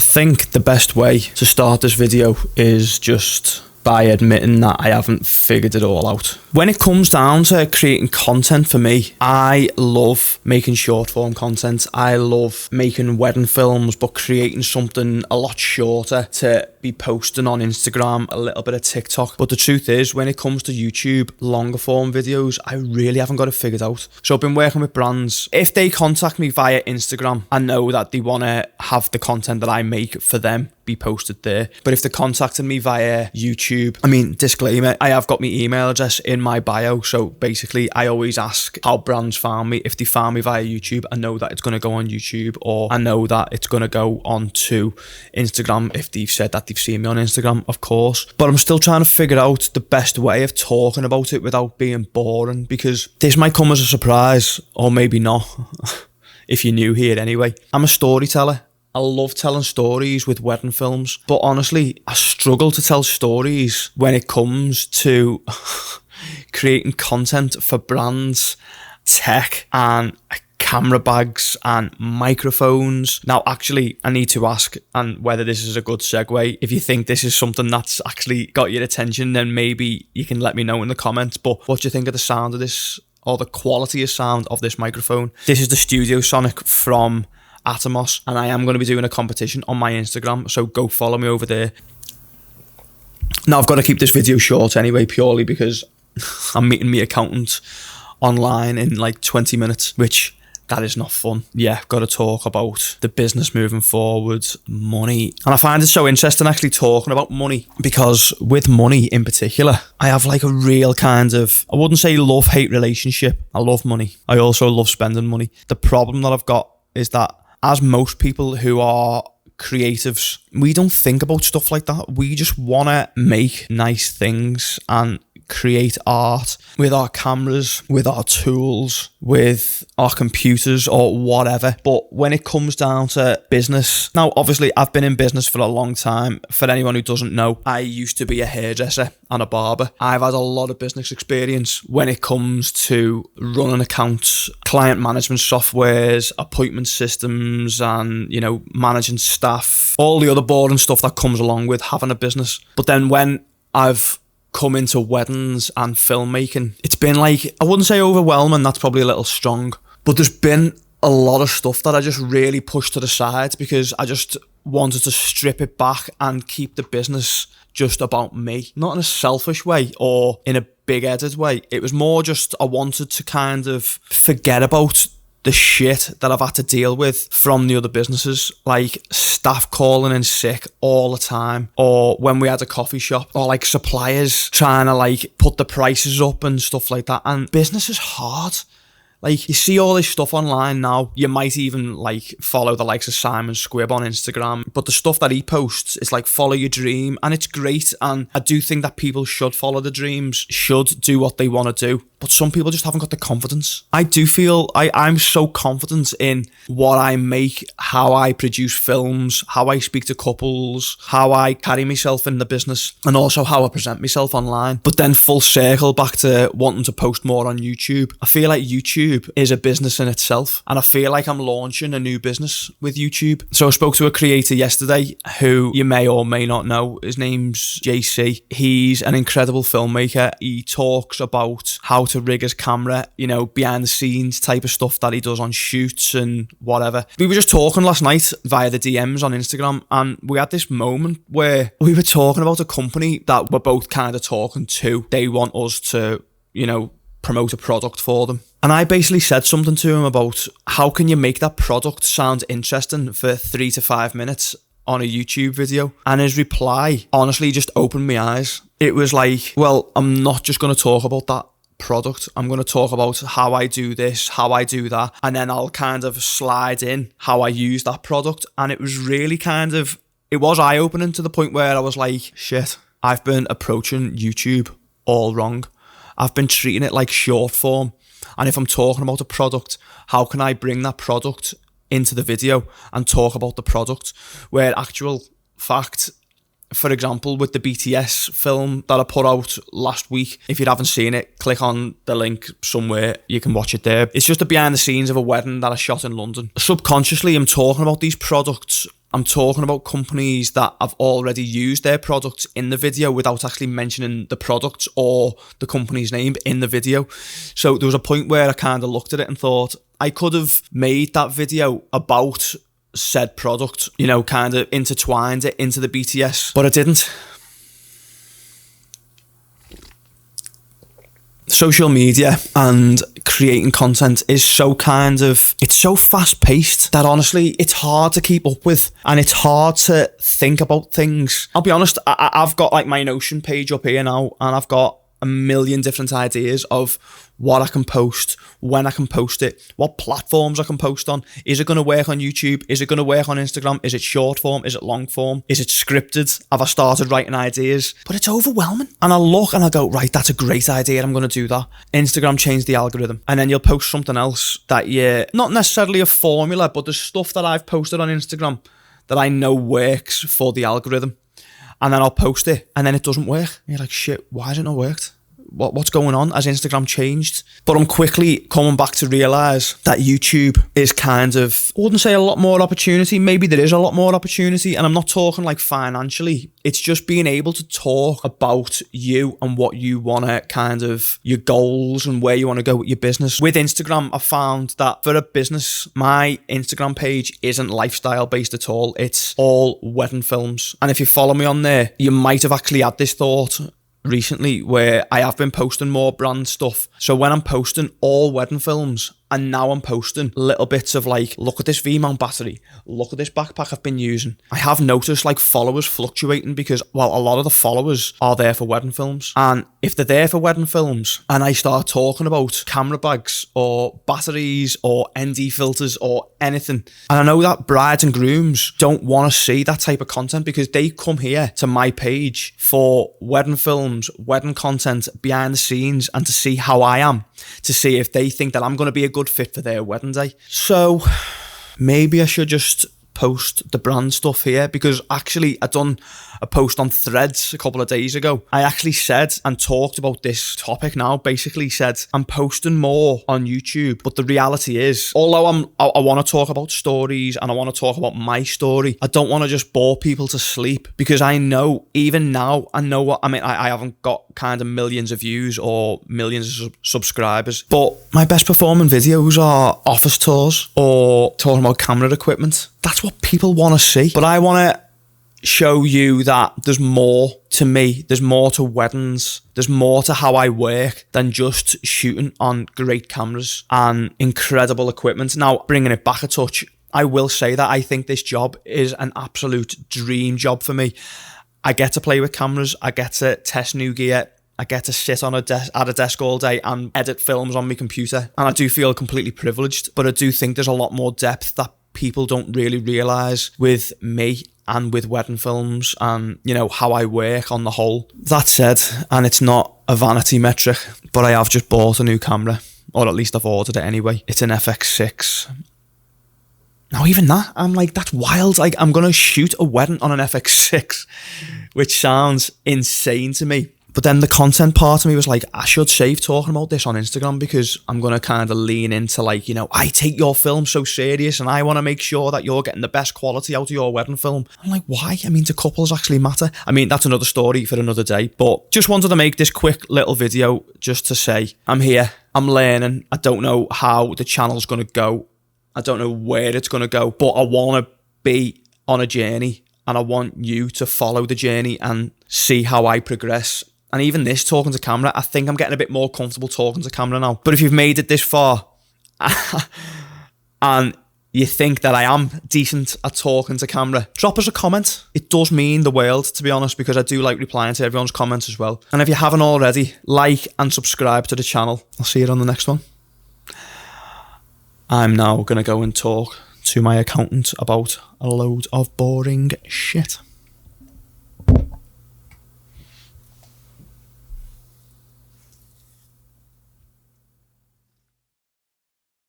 think the best way to start this video is just by admitting that I haven't figured it all out. When it comes down to creating content for me, I love making short form content. I love making wedding films, but creating something a lot shorter to be posting on Instagram, a little bit of TikTok. But the truth is, when it comes to YouTube, longer form videos, I really haven't got it figured out. So I've been working with brands. If they contact me via Instagram, I know that they want to have the content that I make for them be posted there. But if they're contacting me via YouTube, disclaimer, I have got my email address in my bio. So basically, I always ask how brands found me. If they found me via YouTube, I know that it's going to go on YouTube, or I know that it's going to go on to Instagram if they've said that they've seen me on Instagram, of course. But I'm still trying to figure out the best way of talking about it without being boring, because this might come as a surprise, or maybe not, if you're new here anyway. I'm a storyteller. I love telling stories with wedding films, but honestly, I struggle to tell stories when it comes to creating content for brands, tech, and camera bags and microphones. Now, actually, I need to ask, and whether this is a good segue, if you think this is something that's actually got your attention, then maybe you can let me know in the comments. But what do you think of the sound of this, or the quality of sound of this microphone? This is the Studio Sonic from Atomos, and I am going to be doing a competition on my Instagram, so go follow me over there. Now, I've got to keep this video short anyway, purely because I'm meeting my accountant online in like 20 minutes, which that is not fun. Yeah, got to talk about the business moving forward, money. And I find it so interesting actually talking about money, because with money in particular, I have like a real kind of, I wouldn't say love-hate relationship. I love money. I also love spending money. The problem that I've got is that, as most people who are creatives, we don't think about stuff like that. We just want to make nice things and create art with our cameras, with our tools, with our computers or whatever. But when it comes down to business, now obviously I've been in business for a long time. For anyone who doesn't know, I used to be a hairdresser and a barber. I've had a lot of business experience when it comes to running accounts, client management softwares, appointment systems, and, you know, managing staff, all the other boring stuff that comes along with having a business. But then when I've come into weddings and filmmaking, it's been like, I wouldn't say overwhelming, that's probably a little strong, but there's been a lot of stuff that I just really pushed to the side because I just wanted to strip it back and keep the business just about me. Not in a selfish way or in a big-headed way. It was more just I wanted to kind of forget about the shit that I've had to deal with from the other businesses, like staff calling in sick all the time, or when we had a coffee shop, or like suppliers trying to like put the prices up and stuff like that. And business is hard. Like, you see all this stuff online now. You might even like follow the likes of Simon Squibb on Instagram, but the stuff that he posts is like follow your dream, and it's great. And I do think that people should follow their dreams, should do what they want to do. But some people just haven't got the confidence. I do feel I'm so confident in what I make, how I produce films, how I speak to couples, how I carry myself in the business, and also how I present myself online. But then full circle back to wanting to post more on YouTube. I feel like YouTube is a business in itself, and I feel like I'm launching a new business with YouTube. So I spoke to a creator yesterday who you may or may not know. His name's JC. He's an incredible filmmaker. He talks about how to rig his camera, you know, behind the scenes type of stuff that he does on shoots and whatever. We were just talking last night via the DMs on Instagram, and we had this moment where we were talking about a company that we're both kind of talking to. They want us to, you know, promote a product for them. And I basically said something to him about how can you make that product sound interesting for 3 to 5 minutes on a YouTube video. And his reply honestly just opened my eyes. It was like, well, I'm not just going to talk about that product. I'm going to talk about how I do this, how I do that, and then I'll kind of slide in how I use that product. And it was really kind of, it was eye-opening to the point where I was like, shit, I've been approaching YouTube all wrong. I've been treating it like short form. And if I'm talking about a product, how can I bring that product into the video and talk about the product? Where actual fact, for example, with the BTS film that I put out last week, if you haven't seen it, click on the link somewhere, you can watch it there. It's just a behind the scenes of a wedding that I shot in London. Subconsciously, I'm talking about these products I'm talking about companies that have already used their products in the video without actually mentioning the product or the company's name in the video. So there was a point where I kind of looked at it and thought, I could have made that video about said product, you know, kind of intertwined it into the BTS, but I didn't. Social media and creating content is so it's so fast paced that honestly it's hard to keep up with, and it's hard to think about things. I'll be honest, I've got like my Notion page up here now, and I've got a million different ideas of what I can post, when I can post it, what platforms I can post on. Is it going to work on YouTube? Is it going to work on Instagram? Is it short form? Is it long form? Is it scripted? Have I started writing ideas? But it's overwhelming. And I look and I go, right, that's a great idea. I'm going to do that. Instagram changed the algorithm. And then you'll post something else that not necessarily a formula, but there's stuff that I've posted on Instagram that I know works for the algorithm. And then I'll post it and then it doesn't work. And you're like, shit, why has it not worked? What's going on? Has Instagram changed? But I'm quickly coming back to realise that YouTube is kind of, I wouldn't say a lot more opportunity. Maybe there is a lot more opportunity. And I'm not talking like financially. It's just being able to talk about you and what you want to kind of, your goals and where you want to go with your business. With Instagram, I found that for a business, my Instagram page isn't lifestyle based at all. It's all wedding films. And if you follow me on there, you might have actually had this thought recently where I have been posting more brand stuff. So when I'm posting all wedding films, and now I'm posting little bits of like, look at this V-mount battery, look at this backpack I've been using. I have noticed like followers fluctuating because, well, a lot of the followers are there for wedding films. And if they're there for wedding films and I start talking about camera bags or batteries or ND filters or anything, and I know that brides and grooms don't want to see that type of content because they come here to my page for wedding films, wedding content, behind the scenes, and to see how I am, to see if they think that I'm going to be a good fit for their wedding day. So maybe I should just post the brand stuff here, because actually I done a post on Threads a couple of days ago. I actually said and talked about this topic now, basically said I'm posting more on YouTube, but the reality is, although I want to talk about stories and I want to talk about my story, I don't want to just bore people to sleep, because I know even now, I know what I mean. I haven't got kind of millions of views or millions of subscribers, but my best performing videos are office tours or talking about camera equipment. That's what people want to see. But I want to show you that there's more to me. There's more to weddings. There's more to how I work than just shooting on great cameras and incredible equipment. Now, bringing it back a touch, I will say that I think this job is an absolute dream job for me. I get to play with cameras. I get to test new gear. I get to sit on at a desk all day and edit films on my computer. And I do feel completely privileged, but I do think there's a lot more depth that people don't really realise with me and with wedding films and, you know, how I work on the whole. That said, and it's not a vanity metric, but I have just bought a new camera, or at least I've ordered it anyway. It's an FX6. Now, even that, I'm like, that's wild. Like, I'm going to shoot a wedding on an FX6, which sounds insane to me. But then the content part of me was like, I should save talking about this on Instagram, because I'm going to kind of lean into like, you know, I take your film so serious and I want to make sure that you're getting the best quality out of your wedding film. I'm like, why? I mean, do couples actually matter? I mean, that's another story for another day, but just wanted to make this quick little video just to say, I'm here, I'm learning. I don't know how the channel's going to go. I don't know where it's going to go, but I want to be on a journey and I want you to follow the journey and see how I progress. And even this, talking to camera, I think I'm getting a bit more comfortable talking to camera now. But if you've made it this far and you think that I am decent at talking to camera, drop us a comment. It does mean the world, to be honest, because I do like replying to everyone's comments as well. And if you haven't already, like and subscribe to the channel. I'll see you on the next one. I'm now going to go and talk to my accountant about a load of boring shit.